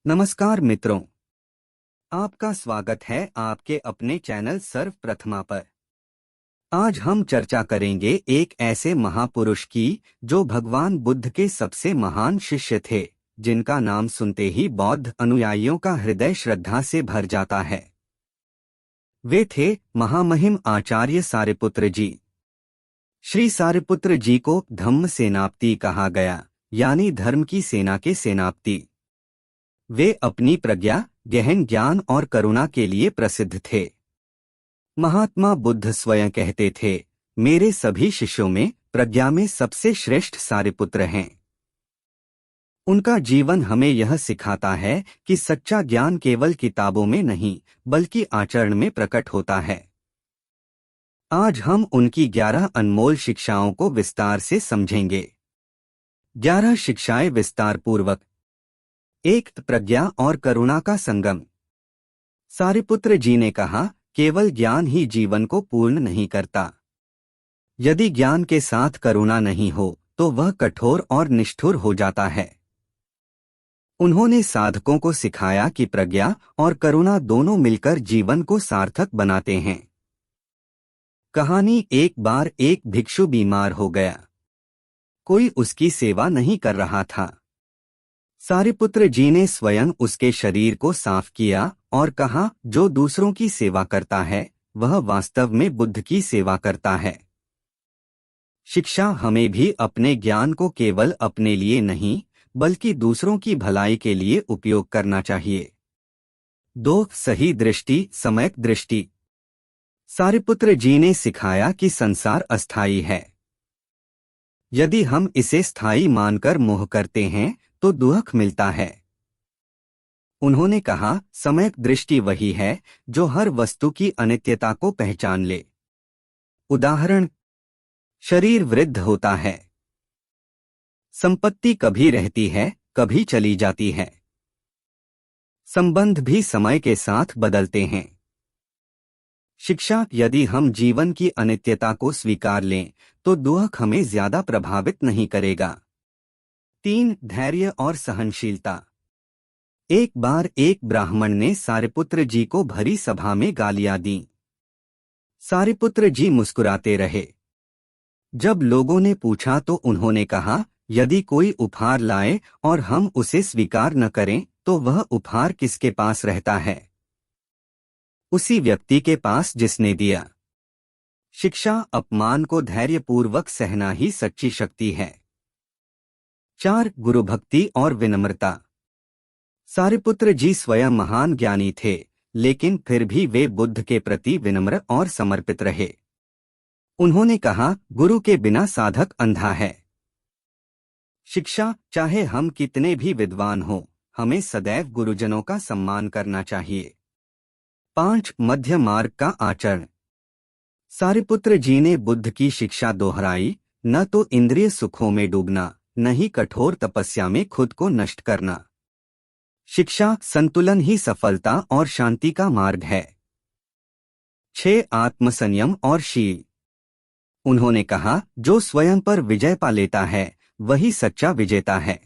नमस्कार मित्रों, आपका स्वागत है आपके अपने चैनल सर्वप्रथमा पर। आज हम चर्चा करेंगे एक ऐसे महापुरुष की जो भगवान बुद्ध के सबसे महान शिष्य थे, जिनका नाम सुनते ही बौद्ध अनुयायियों का हृदय श्रद्धा से भर जाता है। वे थे महामहिम आचार्य सारिपुत्र जी। श्री सारिपुत्र जी को धम्म सेनापति कहा गया, यानी धर्म की सेना के सेनापति। वे अपनी प्रज्ञा, गहन ज्ञान और करुणा के लिए प्रसिद्ध थे। महात्मा बुद्ध स्वयं कहते थे, मेरे सभी शिष्यों में प्रज्ञा में सबसे श्रेष्ठ सारिपुत्र हैं। उनका जीवन हमें यह सिखाता है कि सच्चा ज्ञान केवल किताबों में नहीं, बल्कि आचरण में प्रकट होता है। आज हम उनकी 11 अनमोल शिक्षाओं को विस्तार से समझेंगे। 11 शिक्षाएं विस्तार पूर्वक। 1. प्रज्ञा और करुणा का संगम। सारिपुत्र जी ने कहा, केवल ज्ञान ही जीवन को पूर्ण नहीं करता। यदि ज्ञान के साथ करुणा नहीं हो तो वह कठोर और निष्ठुर हो जाता है। उन्होंने साधकों को सिखाया कि प्रज्ञा और करुणा दोनों मिलकर जीवन को सार्थक बनाते हैं। कहानी। एक बार एक भिक्षु बीमार हो गया। कोई उसकी सेवा नहीं कर रहा था। सारिपुत्र जी ने स्वयं उसके शरीर को साफ किया और कहा, जो दूसरों की सेवा करता है वह वास्तव में बुद्ध की सेवा करता है। शिक्षा। हमें भी अपने ज्ञान को केवल अपने लिए नहीं, बल्कि दूसरों की भलाई के लिए उपयोग करना चाहिए। 2. सही दृष्टि, सम्यक दृष्टि। सारिपुत्र जी ने सिखाया कि संसार अस्थायी है। यदि हम इसे स्थायी मानकर मोह करते हैं तो दुख मिलता है। उन्होंने कहा, सम्यक दृष्टि वही है जो हर वस्तु की अनित्यता को पहचान ले। उदाहरण, शरीर वृद्ध होता है। संपत्ति कभी रहती है, कभी चली जाती है। संबंध भी समय के साथ बदलते हैं। शिक्षा। यदि हम जीवन की अनित्यता को स्वीकार लें तो दुख हमें ज्यादा प्रभावित नहीं करेगा। 3. धैर्य और सहनशीलता। एक बार एक ब्राह्मण ने सारिपुत्र जी को भरी सभा में गालियां दी। सारिपुत्र जी मुस्कुराते रहे। जब लोगों ने पूछा तो उन्होंने कहा, यदि कोई उपहार लाए और हम उसे स्वीकार न करें तो वह उपहार किसके पास रहता है? उसी व्यक्ति के पास जिसने दिया। शिक्षा। अपमान को धैर्यपूर्वक सहना ही सच्ची शक्ति है। 4. गुरुभक्ति और विनम्रता। सारिपुत्र जी स्वयं महान ज्ञानी थे, लेकिन फिर भी वे बुद्ध के प्रति विनम्र और समर्पित रहे। उन्होंने कहा, गुरु के बिना साधक अंधा है। शिक्षा। चाहे हम कितने भी विद्वान हों, हमें सदैव गुरुजनों का सम्मान करना चाहिए। 5. मध्य मार्ग का आचरण। सारिपुत्र जी ने बुद्ध की शिक्षा दोहराई, न तो इंद्रिय सुखों में डूबना, न ही कठोर तपस्या में खुद को नष्ट करना। शिक्षा। संतुलन ही सफलता और शांति का मार्ग है। 6. आत्मसंयम और शील। उन्होंने कहा, जो स्वयं पर विजय पा लेता है वही सच्चा विजेता है।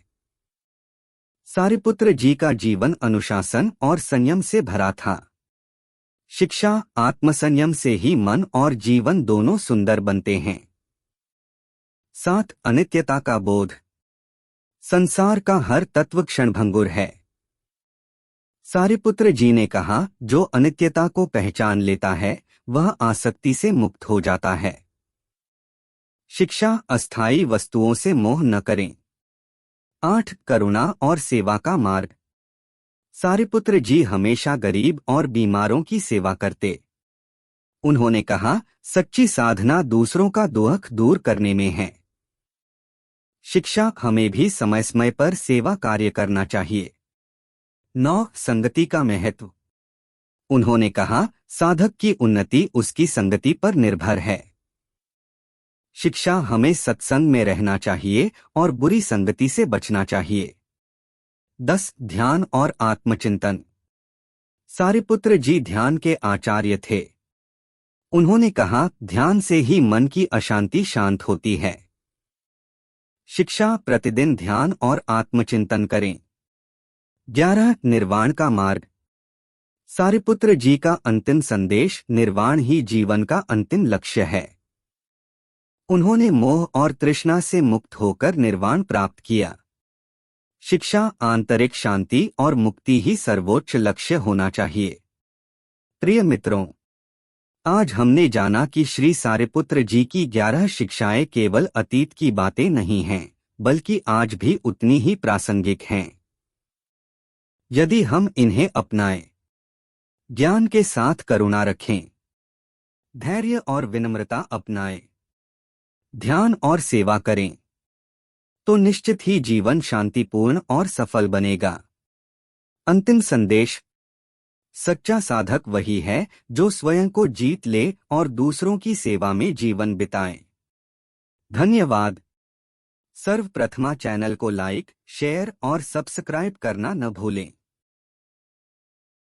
सारिपुत्र जी का जीवन अनुशासन और संयम से भरा था। शिक्षा। आत्मसंयम से ही मन और जीवन दोनों सुंदर बनते हैं। 7. अनित्यता का बोध। संसार का हर तत्व क्षणभंगुर है। सारिपुत्र जी ने कहा, जो अनित्यता को पहचान लेता है वह आसक्ति से मुक्त हो जाता है। शिक्षा। अस्थायी वस्तुओं से मोह न करें। 8. करुणा और सेवा का मार्ग। सारिपुत्र जी हमेशा गरीब और बीमारों की सेवा करते। उन्होंने कहा, सच्ची साधना दूसरों का दुख दूर करने में है। शिक्षा। हमें भी समय समय पर सेवा कार्य करना चाहिए। 9. संगति का महत्व। उन्होंने कहा, साधक की उन्नति उसकी संगति पर निर्भर है। शिक्षा। हमें सत्संग में रहना चाहिए और बुरी संगति से बचना चाहिए। 10. ध्यान और आत्मचिंतन। सारिपुत्र जी ध्यान के आचार्य थे। उन्होंने कहा, ध्यान से ही मन की अशांति शांत होती है। शिक्षा। प्रतिदिन ध्यान और आत्मचिंतन करें। 11 निर्वाण का मार्ग। सारिपुत्र जी का अंतिम संदेश निर्वाण ही जीवन का अंतिम लक्ष्य है। उन्होंने मोह और तृष्णा से मुक्त होकर निर्वाण प्राप्त किया। शिक्षा, आंतरिक शांति और मुक्ति ही सर्वोच्च लक्ष्य होना चाहिए। प्रिय मित्रों, आज हमने जाना कि श्री सारिपुत्र जी की 11 शिक्षाएं केवल अतीत की बातें नहीं हैं, बल्कि आज भी उतनी ही प्रासंगिक हैं। यदि हम इन्हें अपनाएं, ज्ञान के साथ करुणा रखें, धैर्य और विनम्रता अपनाएं, ध्यान और सेवा करें, तो निश्चित ही जीवन शांतिपूर्ण और सफल बनेगा। अंतिम संदेश। सच्चा साधक वही है जो स्वयं को जीत ले और दूसरों की सेवा में जीवन बिताए। धन्यवाद। सर्वप्रथमा चैनल को लाइक, शेयर और सब्सक्राइब करना न भूलें।